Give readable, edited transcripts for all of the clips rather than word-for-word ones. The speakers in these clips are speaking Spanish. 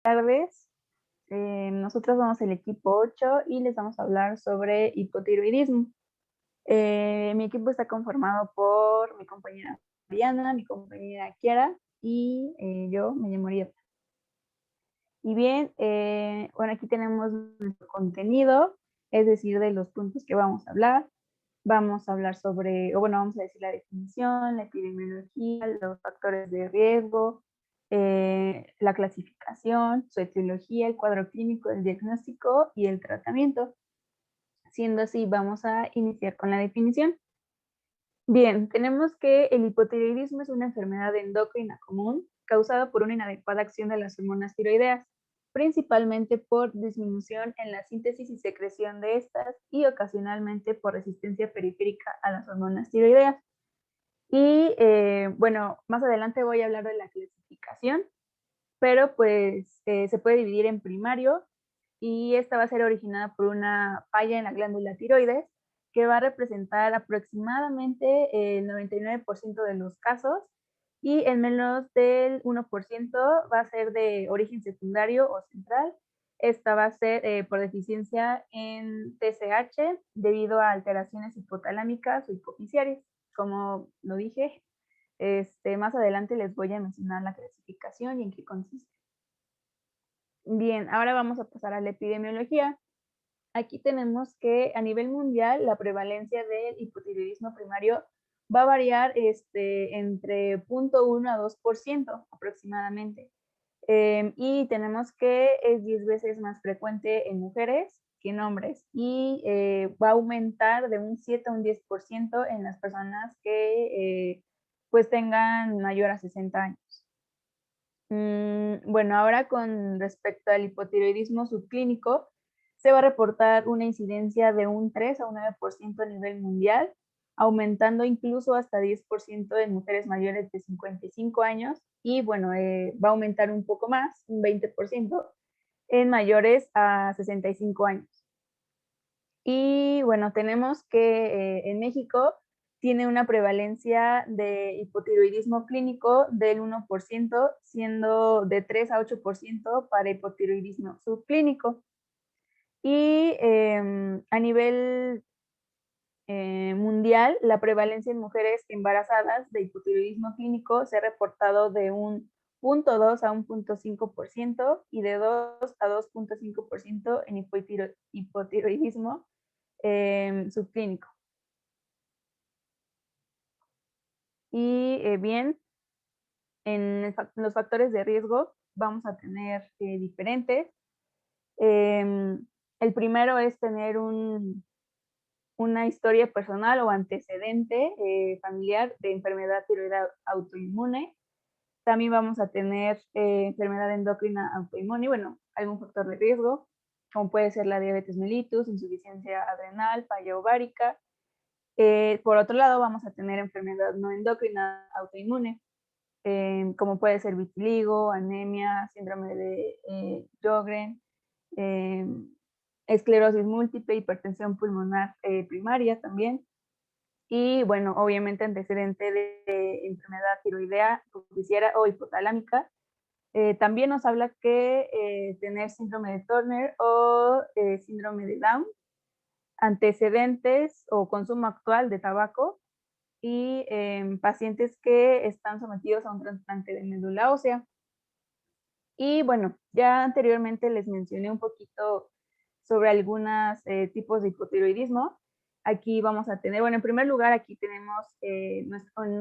Tardes. Nosotros somos el equipo 8 y les vamos a hablar sobre hipotiroidismo. Mi equipo está conformado por mi compañera Diana, mi compañera Kiara y yo me llamo Ariel. Y bien, bueno, aquí tenemos nuestro contenido, es decir, de los puntos que vamos a hablar. Vamos a hablar sobre, o bueno, vamos a decir la definición, la epidemiología, los factores de riesgo, la clasificación, su etiología, el cuadro clínico, el diagnóstico y el tratamiento. Siendo así, vamos a iniciar con la definición. Bien, tenemos que el hipotiroidismo es una enfermedad endocrina común causada por una inadecuada acción de las hormonas tiroideas, principalmente por disminución en la síntesis y secreción de estas y ocasionalmente por resistencia periférica a las hormonas tiroideas. Y bueno, más adelante voy a hablar de la clasificación, pero pues se puede dividir en primario y esta va a ser originada por una falla en la glándula tiroides que va a representar aproximadamente el 99% de los casos y en menos del 1% va a ser de origen secundario o central. Esta va a ser por deficiencia en TSH debido a alteraciones hipotalámicas o hipofisiarias. Como lo dije, más adelante les voy a mencionar la clasificación y en qué consiste. Bien, ahora vamos a pasar a la epidemiología. Aquí tenemos que a nivel mundial la prevalencia del hipotiroidismo primario va a variar entre 0.1 a 2% aproximadamente. Y tenemos que es 10 veces más frecuente en mujeres que en hombres y va a aumentar de un 7 a un 10% en las personas que pues tengan mayor a 60 años. Bueno, ahora con respecto al hipotiroidismo subclínico, se va a reportar una incidencia de un 3 a un 9% a nivel mundial, aumentando incluso hasta 10% en mujeres mayores de 55 años y bueno, va a aumentar un poco más, un 20% en mayores a 65 años. Y bueno, tenemos que en México tiene una prevalencia de hipotiroidismo clínico del 1%, siendo de 3 a 8% para hipotiroidismo subclínico. Y a nivel mundial, la prevalencia en mujeres embarazadas de hipotiroidismo clínico se ha reportado de un 0.2 a 1.5% y de 2 a 2.5% en hipotiroidismo subclínico. Y bien, en los factores de riesgo vamos a tener diferentes. El primero es tener una historia personal o antecedente familiar de enfermedad tiroidea autoinmune. También vamos a tener enfermedad endocrina autoinmune, bueno, algún factor de riesgo, como puede ser la diabetes mellitus, insuficiencia adrenal, falla ovárica. Por otro lado, vamos a tener enfermedad no endocrina autoinmune, como puede ser vitiligo, anemia, síndrome de Sjögren, esclerosis múltiple, hipertensión pulmonar primaria también. Y bueno, obviamente antecedente de enfermedad tiroidea, hipofisiaria o hipotalámica. También nos habla que tener síndrome de Turner o síndrome de Down, antecedentes o consumo actual de tabaco y pacientes que están sometidos a un trasplante de médula ósea. Y bueno, ya anteriormente les mencioné un poquito sobre algunos tipos de hipotiroidismo. Aquí vamos a tener, bueno, en primer lugar, aquí tenemos en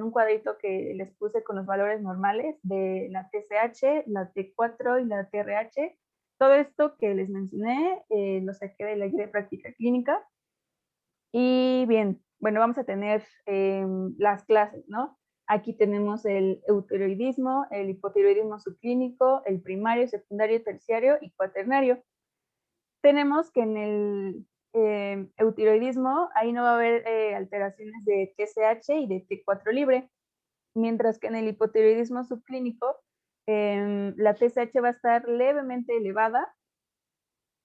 un cuadrito que les puse con los valores normales de la TSH, la T4 y la TRH. Todo esto que les mencioné lo saqué de la guía de práctica clínica. Y bien, bueno, vamos a tener las clases, ¿no? Aquí tenemos el eutiroidismo, el hipotiroidismo subclínico, el primario, secundario, terciario y cuaternario. Tenemos que en el eutiroidismo, ahí no va a haber alteraciones de TSH y de T4 libre, mientras que en el hipotiroidismo subclínico, la TSH va a estar levemente elevada.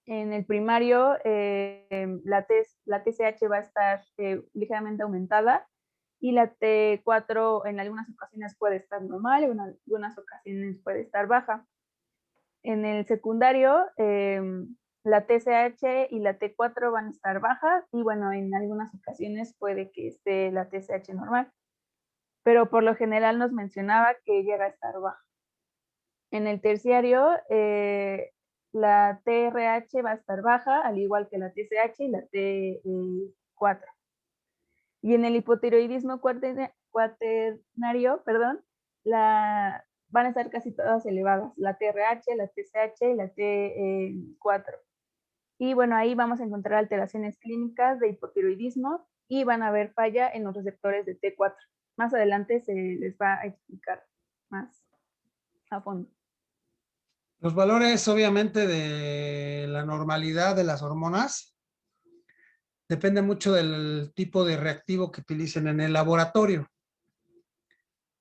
En el primario, la TSH va a estar ligeramente aumentada y la T4 en algunas ocasiones puede estar normal y en algunas ocasiones puede estar baja. En el secundario, la TSH y la T4 van a estar bajas y bueno, en algunas ocasiones puede que esté la TSH normal, pero por lo general nos mencionaba que llega a estar baja. En el terciario, la TRH va a estar baja, al igual que la TSH y la T4. Y en el hipotiroidismo cuaternario, van a estar casi todas elevadas, la TRH, la TSH y la T4. Y bueno, ahí vamos a encontrar alteraciones clínicas de hipotiroidismo y van a haber falla en los receptores de T4. Más adelante se les va a explicar más a fondo. Los valores, obviamente, de la normalidad de las hormonas depende mucho del tipo de reactivo que utilicen en el laboratorio.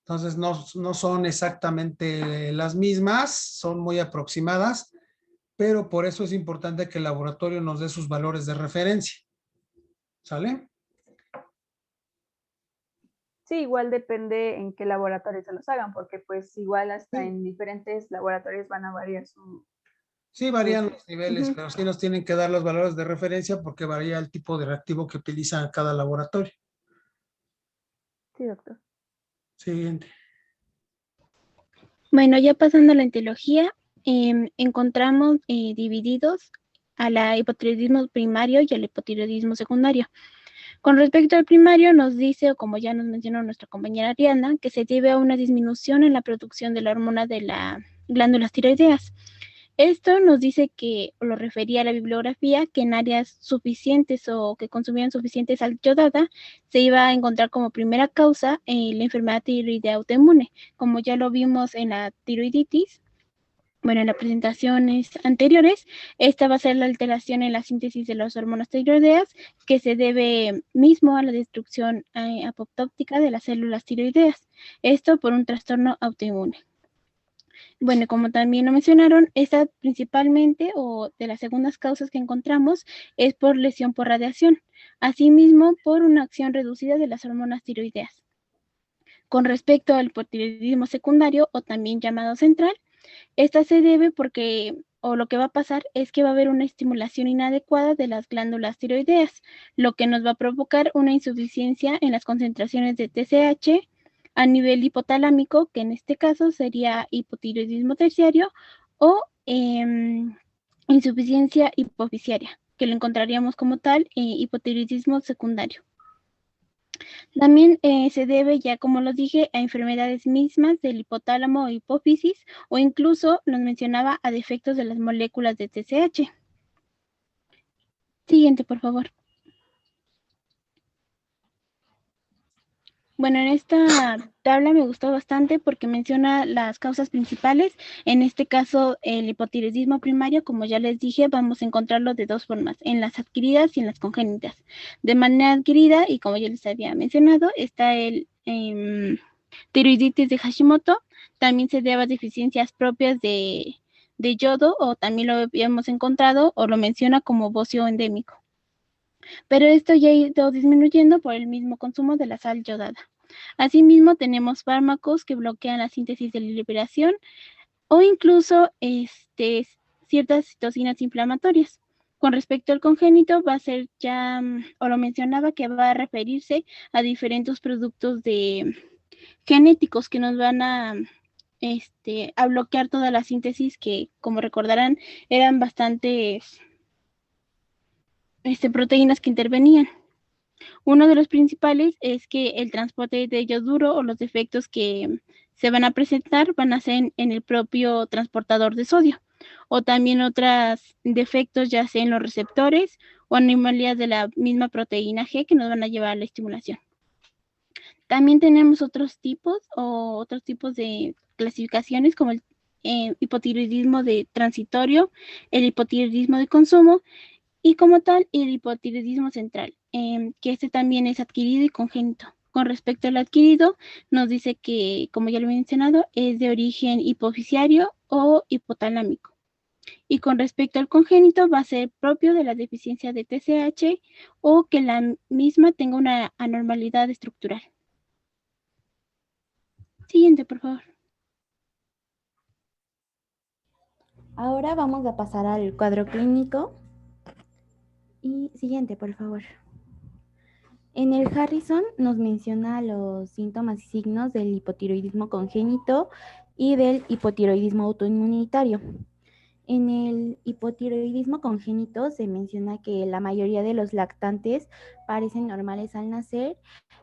Entonces, no son exactamente las mismas, son muy aproximadas, pero por eso es importante que el laboratorio nos dé sus valores de referencia. ¿Sale? Sí, igual depende en qué laboratorio se los hagan, porque pues igual hasta Sí. en diferentes laboratorios van a variar su... Sí, varían los niveles, pero sí nos tienen que dar los valores de referencia porque varía el tipo de reactivo que utiliza cada laboratorio. Sí, doctor. Siguiente. Bueno, ya pasando a la etiología, encontramos divididos a la hipotiroidismo primario y al hipotiroidismo secundario. Con respecto al primario, nos dice, o como ya nos mencionó nuestra compañera Ariana, que se debe a una disminución en la producción de la hormona de las glándulas tiroideas. Esto nos dice que, o lo refería a la bibliografía, que en áreas suficientes o que consumían suficiente sal yodada, se iba a encontrar como primera causa la enfermedad tiroidea autoinmune, como ya lo vimos en la tiroiditis. Bueno, en las presentaciones anteriores, esta va a ser la alteración en la síntesis de las hormonas tiroideas que se debe mismo a la destrucción apoptótica de las células tiroideas. Esto por un trastorno autoinmune. Bueno, como también lo mencionaron, esta principalmente o de las segundas causas que encontramos es por lesión por radiación, asimismo por una acción reducida de las hormonas tiroideas. Con respecto al hipotiroidismo secundario o también llamado central, esta se debe porque, o lo que va a pasar es que va a haber una estimulación inadecuada de las glándulas tiroideas, lo que nos va a provocar una insuficiencia en las concentraciones de TSH a nivel hipotalámico, que en este caso sería hipotiroidismo terciario o insuficiencia hipofisiaria, que lo encontraríamos como tal hipotiroidismo secundario. También se debe, ya como lo dije, a enfermedades mismas del hipotálamo o hipófisis o incluso nos mencionaba a defectos de las moléculas de TSH. Siguiente, por favor. Bueno, en esta tabla me gustó bastante porque menciona las causas principales. En este caso, el hipotiroidismo primario, como ya les dije, vamos a encontrarlo de dos formas, en las adquiridas y en las congénitas. De manera adquirida, y como ya les había mencionado, está el tiroiditis de Hashimoto. También se debe a deficiencias propias de yodo, o también lo habíamos encontrado, o lo menciona como bocio endémico. Pero esto ya ha ido disminuyendo por el mismo consumo de la sal yodada. Asimismo, tenemos fármacos que bloquean la síntesis de la liberación o incluso ciertas citocinas inflamatorias. Con respecto al congénito, va a ser ya, o lo mencionaba, que va a referirse a diferentes productos genéticos que nos van a bloquear toda la síntesis que, como recordarán, eran bastantes proteínas que intervenían. Uno de los principales es que el transporte de yoduro o los defectos que se van a presentar van a ser en el propio transportador de sodio, o también otros defectos ya sea en los receptores o anomalías de la misma proteína G que nos van a llevar a la estimulación. También tenemos otros tipos de clasificaciones como el hipotiroidismo de transitorio, el hipotiroidismo de consumo y como tal el hipotiroidismo central, que este también es adquirido y congénito. Con respecto al adquirido, nos dice que, como ya lo he mencionado, es de origen hipofisiario o hipotalámico. Y con respecto al congénito, va a ser propio de la deficiencia de TSH o que la misma tenga una anormalidad estructural. Siguiente, por favor. Ahora vamos a pasar al cuadro clínico. Y siguiente, por favor. En el Harrison nos menciona los síntomas y signos del hipotiroidismo congénito y del hipotiroidismo autoinmunitario. En el hipotiroidismo congénito se menciona que la mayoría de los lactantes parecen normales al nacer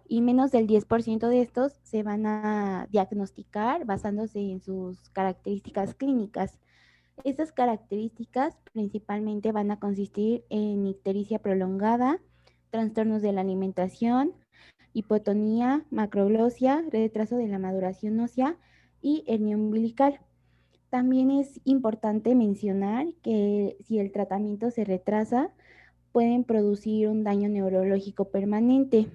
y menos del 10% de estos se van a diagnosticar basándose en sus características clínicas. Estas características principalmente van a consistir en ictericia prolongada, trastornos de la alimentación, hipotonía, macroglosia, retraso de la maduración ósea y hernia umbilical. También es importante mencionar que si el tratamiento se retrasa, pueden producir un daño neurológico permanente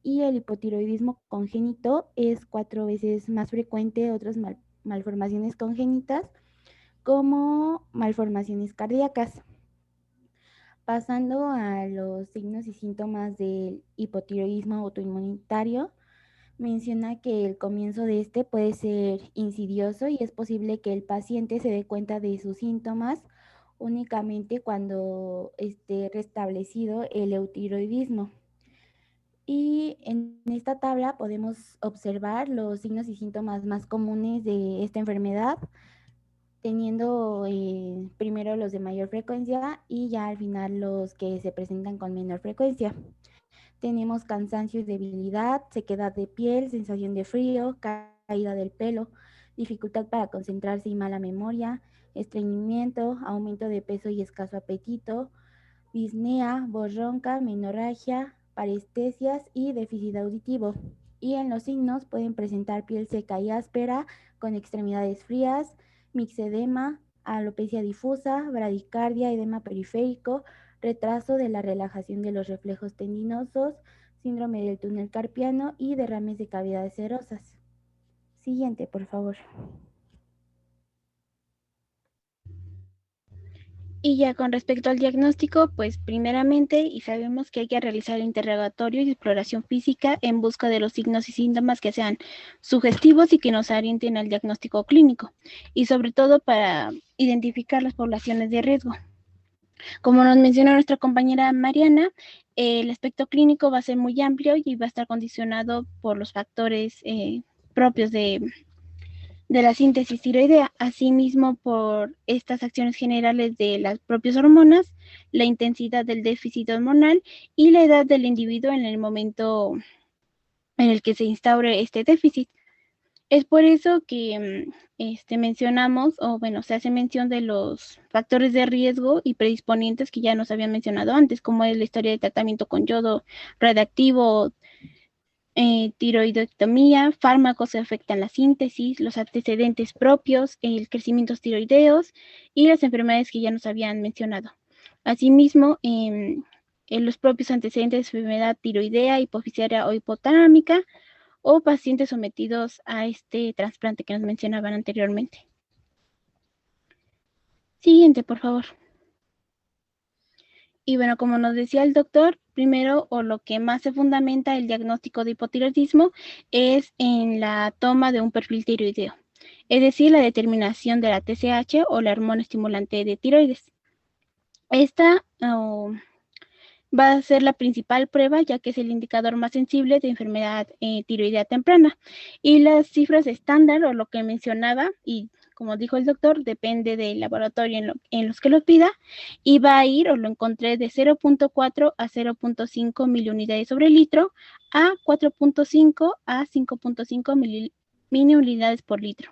y el hipotiroidismo congénito es 4 veces más frecuente otras malformaciones congénitas como malformaciones cardíacas. Pasando a los signos y síntomas del hipotiroidismo autoinmunitario, menciona que el comienzo de este puede ser insidioso y es posible que el paciente se dé cuenta de sus síntomas únicamente cuando esté restablecido el eutiroidismo. Y en esta tabla podemos observar los signos y síntomas más comunes de esta enfermedad, teniendo primero los de mayor frecuencia y ya al final los que se presentan con menor frecuencia. Tenemos cansancio y debilidad, sequedad de piel, sensación de frío, caída del pelo, dificultad para concentrarse y mala memoria, estreñimiento, aumento de peso y escaso apetito, disnea, voz ronca, menorragia, parestesias y déficit auditivo. Y en los signos pueden presentar piel seca y áspera, con extremidades frías, mixedema, alopecia difusa, bradicardia, edema periférico, retraso de la relajación de los reflejos tendinosos, síndrome del túnel carpiano y derrames de cavidades serosas. Siguiente, por favor. Y ya con respecto al diagnóstico, pues primeramente, y sabemos que hay que realizar el interrogatorio y exploración física en busca de los signos y síntomas que sean sugestivos y que nos orienten al diagnóstico clínico, y sobre todo para identificar las poblaciones de riesgo. Como nos mencionó nuestra compañera Mariana, el aspecto clínico va a ser muy amplio y va a estar condicionado por los factores propios de la síntesis tiroidea, asimismo por estas acciones generales de las propias hormonas, la intensidad del déficit hormonal y la edad del individuo en el momento en el que se instaure este déficit. Es por eso que mencionamos, o bueno, se hace mención de los factores de riesgo y predisponentes que ya nos habían mencionado antes, como es la historia de tratamiento con yodo radiactivo, tiroidectomía, fármacos que afectan la síntesis, los antecedentes propios, el crecimiento tiroideos y las enfermedades que ya nos habían mencionado. Asimismo, en los propios antecedentes de enfermedad tiroidea, hipofisiaria o hipotalámica, o pacientes sometidos a este trasplante que nos mencionaban anteriormente. Siguiente, por favor. Y bueno, como nos decía el doctor, primero o lo que más se fundamenta el diagnóstico de hipotiroidismo es en la toma de un perfil tiroideo, es decir, la determinación de la TSH o la hormona estimulante de tiroides. Esta va a ser la principal prueba, ya que es el indicador más sensible de enfermedad tiroidea temprana. Y las cifras estándar, o lo que mencionaba, y como dijo el doctor, depende del laboratorio en los que lo pida, y va a ir, o lo encontré, de 0.4 a 0.5 miliunidades sobre litro a 4.5 a 5.5 miliunidades por litro.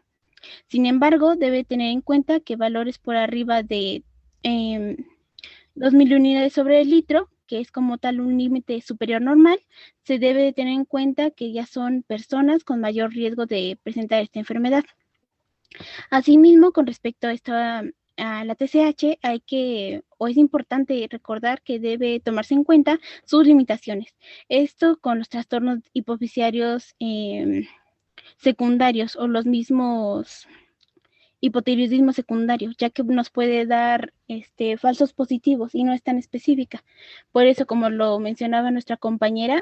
Sin embargo, debe tener en cuenta que valores por arriba de 2 miliunidades sobre el litro, que es como tal un límite superior normal, se debe de tener en cuenta que ya son personas con mayor riesgo de presentar esta enfermedad. Asimismo, con respecto a la TSH, es importante recordar que debe tomarse en cuenta sus limitaciones. Esto con los trastornos hipofisiarios secundarios o los mismos hipotiroidismo secundario, ya que nos puede dar falsos positivos y no es tan específica. Por eso, como lo mencionaba nuestra compañera,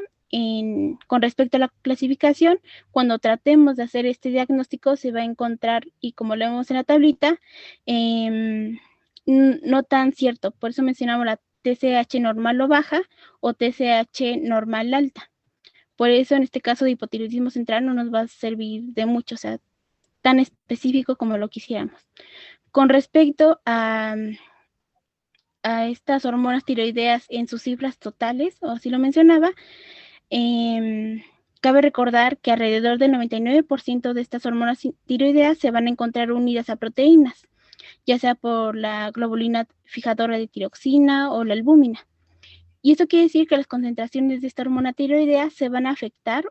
con respecto a la clasificación, cuando tratemos de hacer este diagnóstico se va a encontrar, y como lo vemos en la tablita, no tan cierto. Por eso mencionamos la TSH normal o baja o TSH normal alta. Por eso en este caso de hipotiroidismo central no nos va a servir de mucho, o sea, tan específico como lo quisiéramos. Con respecto a estas hormonas tiroideas en sus cifras totales, o así lo mencionaba, cabe recordar que alrededor del 99% de estas hormonas tiroideas se van a encontrar unidas a proteínas, ya sea por la globulina fijadora de tiroxina o la albúmina. Y esto quiere decir que las concentraciones de esta hormona tiroidea se van a afectar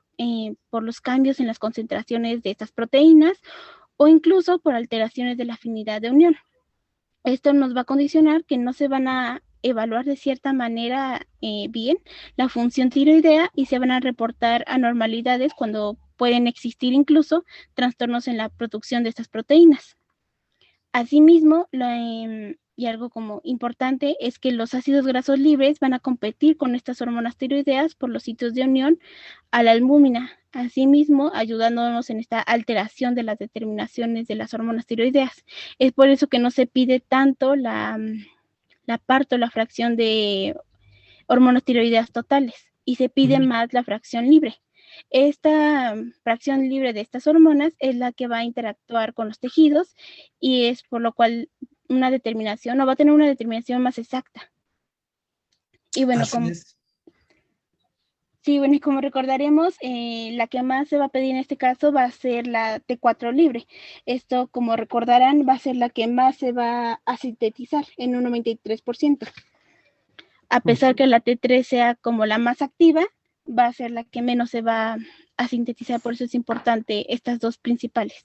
por los cambios en las concentraciones de estas proteínas o incluso por alteraciones de la afinidad de unión. Esto nos va a condicionar que no se van a evaluar de cierta manera bien la función tiroidea y se van a reportar anormalidades cuando pueden existir incluso trastornos en la producción de estas proteínas. Asimismo, y algo como importante es que los ácidos grasos libres van a competir con estas hormonas tiroideas por los sitios de unión a la albúmina, asimismo ayudándonos en esta alteración de las determinaciones de las hormonas tiroideas. Es por eso que no se pide tanto la parte o la fracción de hormonas tiroideas totales y se pide más la fracción libre. Esta fracción libre de estas hormonas es la que va a interactuar con los tejidos y es por lo cual una determinación, o va a tener una determinación más exacta. Y bueno, y como recordaremos, la que más se va a pedir en este caso va a ser la T4 libre. Esto, como recordarán, va a ser la que más se va a sintetizar en un 93%. A pesar que la T3 sea como la más activa, va a ser la que menos se va a sintetizar, por eso es importante estas dos principales.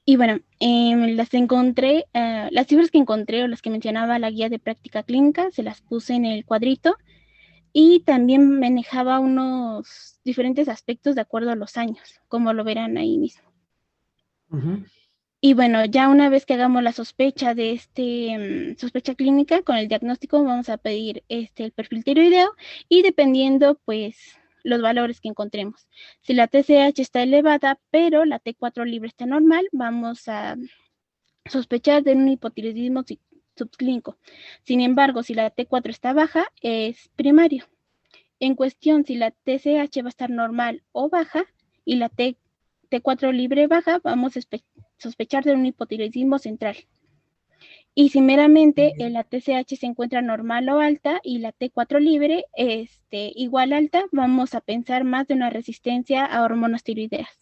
Y bueno, las encontré, las cifras que encontré o las que mencionaba la guía de práctica clínica, se las puse en el cuadrito y también manejaba unos diferentes aspectos de acuerdo a los años, como lo verán ahí mismo. Y bueno, ya una vez que hagamos la sospecha de sospecha clínica con el diagnóstico, vamos a pedir el perfil tiroideo y dependiendo pues los valores que encontremos. Si la TSH está elevada, pero la T4 libre está normal, vamos a sospechar de un hipotiroidismo subclínico. Sin embargo, si la T4 está baja, es primario. En cuestión, si la TSH va a estar normal o baja y la T4 libre baja, vamos a sospechar de un hipotiroidismo central. Y si meramente la TSH se encuentra normal o alta y la T4 libre igual alta, vamos a pensar más de una resistencia a hormonas tiroideas.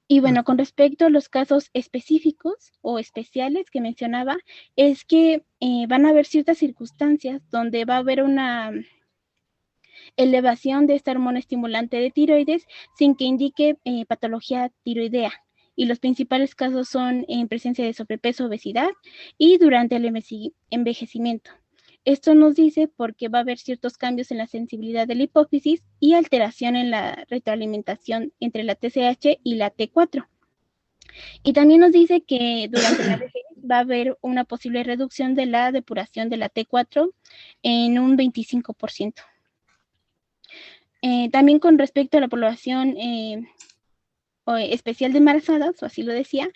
Y bueno, con respecto a los casos específicos o especiales que mencionaba, es que van a haber ciertas circunstancias donde va a haber una elevación de esta hormona estimulante de tiroides sin que indique patología tiroidea. Y los principales casos son en presencia de sobrepeso, obesidad y durante el envejecimiento. Esto nos dice porque va a haber ciertos cambios en la sensibilidad de la hipófisis y alteración en la retroalimentación entre la TSH y la T4. Y también nos dice que durante la vejez va a haber una posible reducción de la depuración de la T4 en un 25%. También con respecto a la población especial de embarazadas, o así lo decía,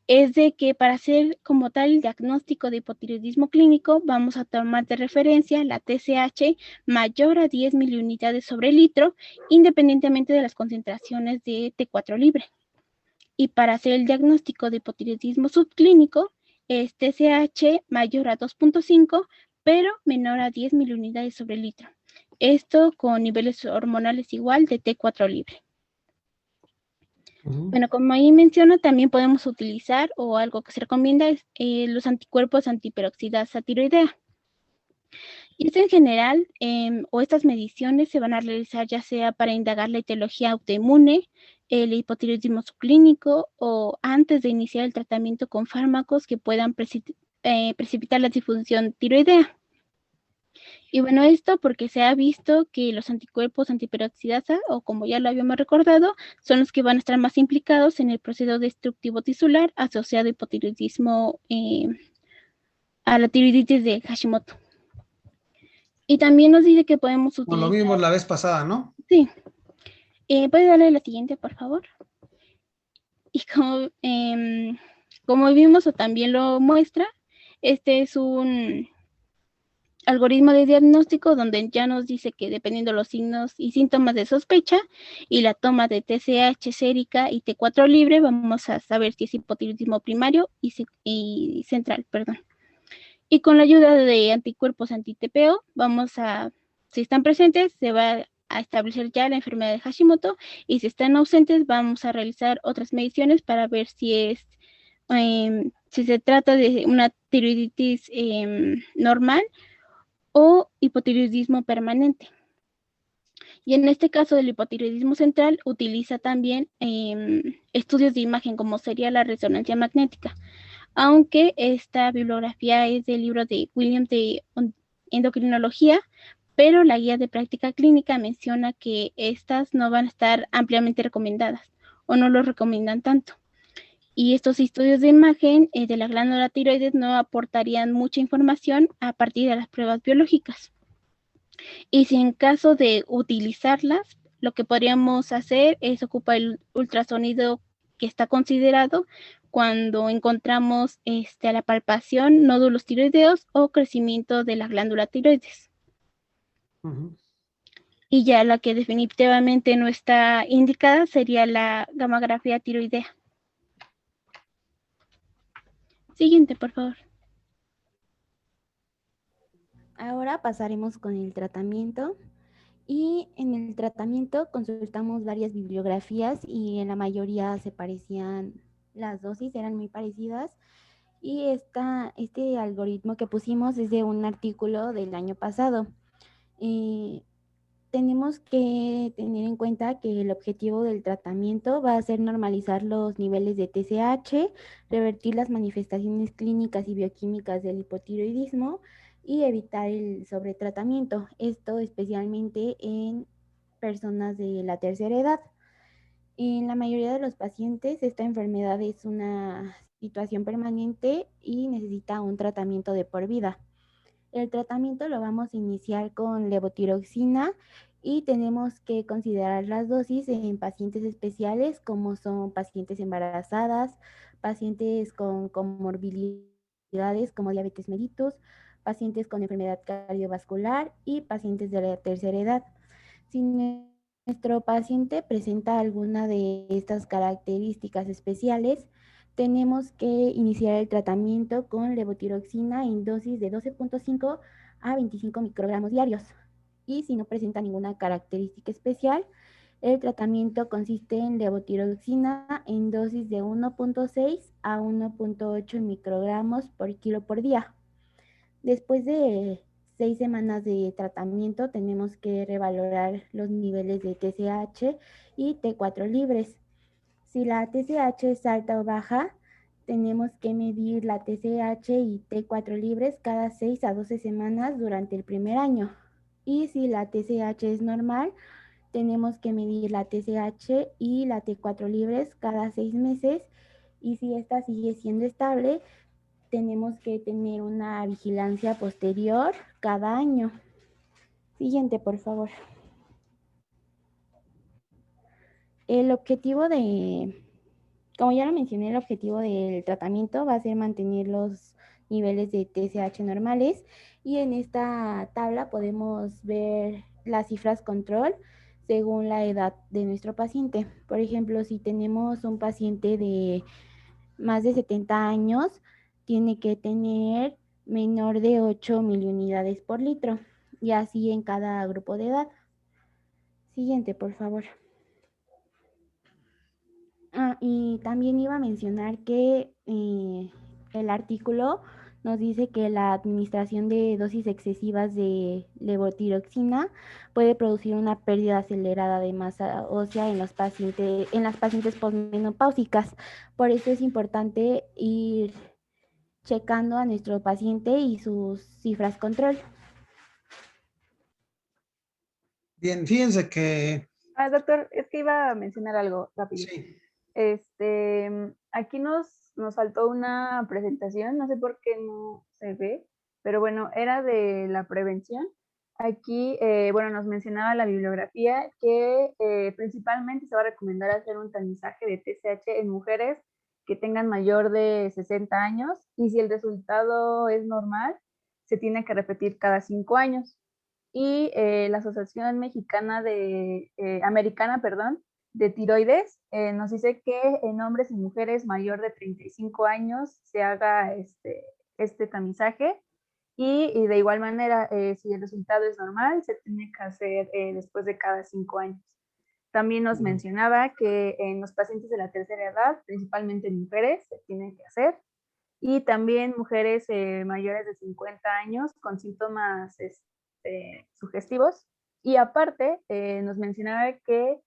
es de que para hacer como tal el diagnóstico de hipotiroidismo clínico vamos a tomar de referencia la TSH mayor a 10 miliunidades sobre litro, independientemente de las concentraciones de T4 libre. Y para hacer el diagnóstico de hipotiroidismo subclínico es TSH mayor a 2.5, pero menor a 10 miliunidades sobre litro. Esto con niveles hormonales igual de T4 libre. Bueno, como ahí menciono, también podemos utilizar, o algo que se recomienda, es los anticuerpos antiperoxidasa tiroidea. Y esto en general, o estas mediciones se van a realizar ya sea para indagar la etiología autoinmune, el hipotiroidismo subclínico, o antes de iniciar el tratamiento con fármacos que puedan precipitar la disfunción tiroidea. Y bueno, esto porque se ha visto que los anticuerpos antiperoxidasa, o como ya lo habíamos recordado, son los que van a estar más implicados en el proceso destructivo tisular asociado a hipotiroidismo, a la tiroiditis de Hashimoto. Y también nos dice que podemos Como lo utilizar... vimos la vez pasada, ¿no? Sí. ¿Puede darle la siguiente, por favor? Y como vimos o también lo muestra, este es un algoritmo de diagnóstico donde ya nos dice que dependiendo de los signos y síntomas de sospecha y la toma de TSH sérica y T4 libre, vamos a saber si es hipotiroidismo primario y central, perdón. Y con la ayuda de anticuerpos anti-TPO, si están presentes, se va a establecer ya la enfermedad de Hashimoto, y si están ausentes, vamos a realizar otras mediciones para ver si se trata de una tiroiditis normal o hipotiroidismo permanente. Y en este caso del hipotiroidismo central, utiliza también estudios de imagen, como sería la resonancia magnética, aunque esta bibliografía es del libro de Williams de endocrinología, pero la guía de práctica clínica menciona que estas no van a estar ampliamente recomendadas o no lo recomiendan tanto. Y estos estudios de imagen de la glándula tiroides no aportarían mucha información a partir de las pruebas biológicas. Y si en caso de utilizarlas, lo que podríamos hacer es ocupar el ultrasonido que está considerado cuando encontramos a la palpación nódulos tiroideos o crecimiento de la glándula tiroides. Y ya la que definitivamente no está indicada sería la gamografía tiroidea. Siguiente, por favor. Ahora pasaremos con el tratamiento. Y en el tratamiento consultamos varias bibliografías y en la mayoría se parecían, las dosis eran muy parecidas. Y este algoritmo que pusimos es de un artículo del año pasado. Tenemos que tener en cuenta que el objetivo del tratamiento va a ser normalizar los niveles de TSH, revertir las manifestaciones clínicas y bioquímicas del hipotiroidismo y evitar el sobretratamiento, esto especialmente en personas de la tercera edad. En la mayoría de los pacientes, esta enfermedad es una situación permanente y necesita un tratamiento de por vida. El tratamiento lo vamos a iniciar con levotiroxina y tenemos que considerar las dosis en pacientes especiales como son pacientes embarazadas, pacientes con comorbilidades como diabetes mellitus, pacientes con enfermedad cardiovascular y pacientes de la tercera edad. Si nuestro paciente presenta alguna de estas características especiales, tenemos que iniciar el tratamiento con levotiroxina en dosis de 12.5 a 25 microgramos diarios. Y si no presenta ninguna característica especial, el tratamiento consiste en levotiroxina en dosis de 1.6 a 1.8 microgramos por kilo por día. Después de 6 semanas de tratamiento, tenemos que revalorar los niveles de TSH y T4 libres. Si la TSH es alta o baja, tenemos que medir la TSH y T4 libres cada 6 a 12 semanas durante el primer año. Y si la TSH es normal, tenemos que medir la TSH y la T4 libres cada 6 meses. Y si esta sigue siendo estable, tenemos que tener una vigilancia posterior cada año. Siguiente, por favor. El objetivo como ya lo mencioné, el objetivo del tratamiento va a ser mantener los niveles de TSH normales, y en esta tabla podemos ver las cifras control según la edad de nuestro paciente. Por ejemplo, si tenemos un paciente de más de 70 años, tiene que tener menor de 8 miliunidades por litro, y así en cada grupo de edad. Siguiente, por favor. Y también iba a mencionar que el artículo nos dice que la administración de dosis excesivas de levotiroxina puede producir una pérdida acelerada de masa ósea en las pacientes posmenopáusicas. Por eso es importante ir checando a nuestro paciente y sus cifras control. Bien, fíjense que Doctor, es que iba a mencionar algo rápido. sí. Aquí nos faltó una presentación, no sé por qué no se ve, pero bueno, era de la prevención. Aquí, bueno, nos mencionaba la bibliografía que principalmente se va a recomendar hacer un tamizaje de TSH en mujeres que tengan mayor de 60 años y si el resultado es normal, se tiene que repetir cada 5 años. Y la Asociación Mexicana Americana, perdón, de Tiroides nos dice que en hombres y mujeres mayor de 35 años se haga este tamizaje y de igual manera, si el resultado es normal, se tiene que hacer después de cada 5 años. También nos mencionaba que en los pacientes de la tercera edad, principalmente mujeres, se tiene que hacer. Y también mujeres mayores de 50 años con síntomas sugestivos. Y aparte, nos mencionaba que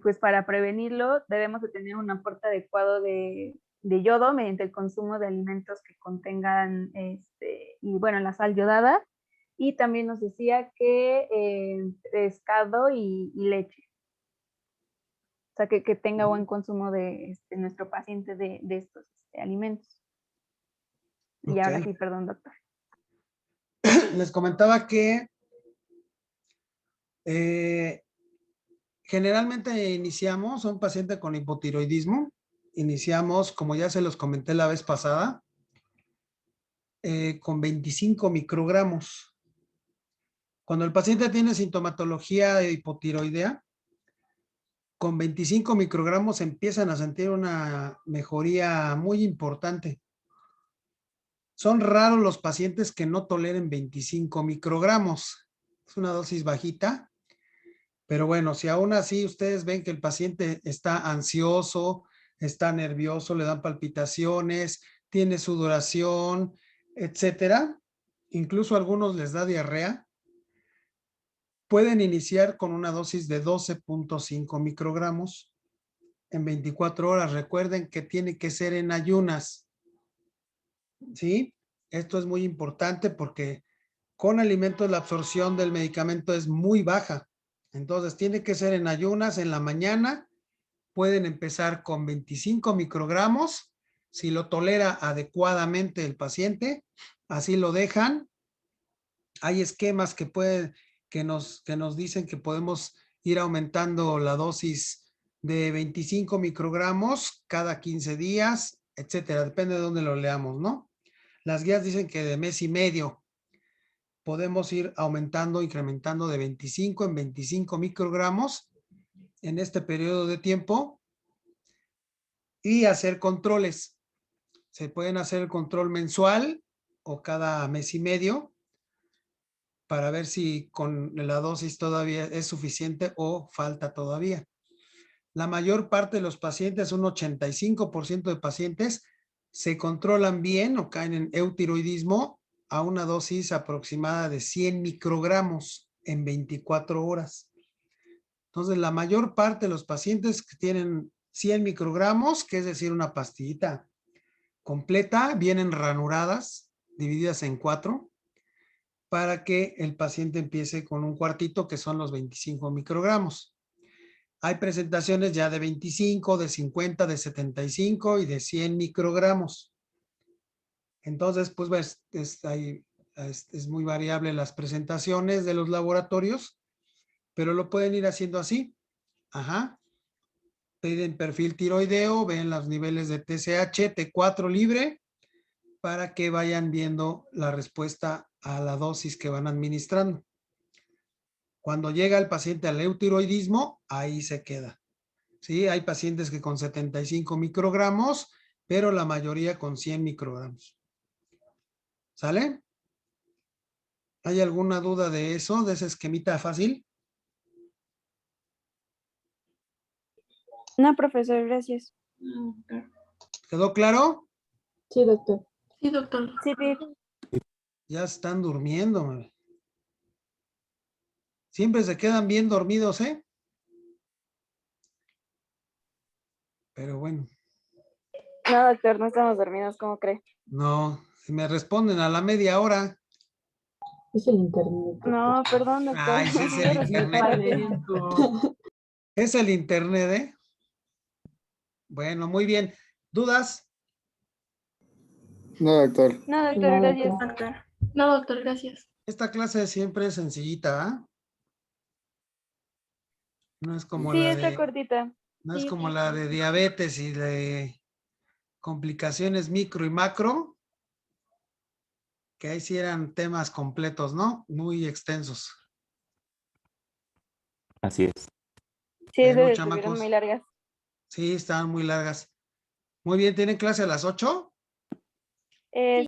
pues para prevenirlo debemos de tener un aporte adecuado de yodo mediante el consumo de alimentos que contengan, y bueno, la sal yodada. Y también nos decía que pescado y leche. O sea, que tenga buen consumo de nuestro paciente de estos alimentos. Y Ok. ahora sí, perdón, doctor. Les comentaba que generalmente iniciamos a un paciente con hipotiroidismo. Iniciamos, como ya se los comenté la vez pasada, con 25 microgramos. Cuando el paciente tiene sintomatología hipotiroidea, con 25 microgramos empiezan a sentir una mejoría muy importante. Son raros los pacientes que no toleren 25 microgramos. Es una dosis bajita, pero bueno, si aún así ustedes ven que el paciente está ansioso, está nervioso, le dan palpitaciones, tiene sudoración, etcétera, incluso a algunos les da diarrea, pueden iniciar con una dosis de 12.5 microgramos en 24 horas. Recuerden que tiene que ser en ayunas, ¿sí? Esto es muy importante porque con alimentos la absorción del medicamento es muy baja. Entonces tiene que ser en ayunas en la mañana. Pueden empezar con 25 microgramos. Si lo tolera adecuadamente el paciente, así lo dejan. Hay esquemas que nos dicen que podemos ir aumentando la dosis de 25 microgramos cada 15 días, etcétera. Depende de dónde lo leamos, ¿no? Las guías dicen que de mes y medio podemos ir aumentando, incrementando de 25 en 25 microgramos en este periodo de tiempo y hacer controles. Se pueden hacer el control mensual o cada mes y medio para ver si con la dosis todavía es suficiente o falta todavía. La mayor parte de los pacientes, un 85% de pacientes, se controlan bien o caen en eutiroidismo a una dosis aproximada de 100 microgramos en 24 horas. Entonces, la mayor parte de los pacientes que tienen 100 microgramos, que es decir, una pastillita completa, vienen ranuradas, divididas en 4, para que el paciente empiece con un cuartito, que son los 25 microgramos. Hay presentaciones ya de 25, de 50, de 75 y de 100 microgramos. Entonces, pues es muy variable las presentaciones de los laboratorios, pero lo pueden ir haciendo así. Ajá. Piden perfil tiroideo, ven los niveles de TSH, T4 libre, para que vayan viendo la respuesta a la dosis que van administrando. Cuando llega el paciente al eutiroidismo, ahí se queda. ¿Sí? Hay pacientes que con 75 microgramos, pero la mayoría con 100 microgramos. ¿Sale? ¿Hay alguna duda de eso, de ese esquemita fácil? No, profesor, gracias. ¿Quedó claro? Sí, doctor. Sí, doctor. Sí, Ya están durmiendo, man. Siempre se quedan bien dormidos, ¿eh? Pero bueno. no, doctor, no estamos dormidos, ¿cómo cree? No, si me responden a la media hora. Es el internet. No, perdón, doctor. Ay, sí, es el internet. Es el internet, ¿eh? Bueno, muy bien. ¿Dudas? No, doctor. No, doctor, gracias. Doctor. No, doctor, gracias. Esta clase siempre es sencillita, ¿ah? No es como Sí, la está de, cortita. no es Sí, como sí, la sí. de diabetes y de complicaciones micro y macro, que ahí sí eran temas completos, ¿no? Muy extensos. Así es. Sí, Bueno, esas estuvieron muy chamacos, largas. sí, estaban muy largas. Muy bien, ¿tienen clase a las 8?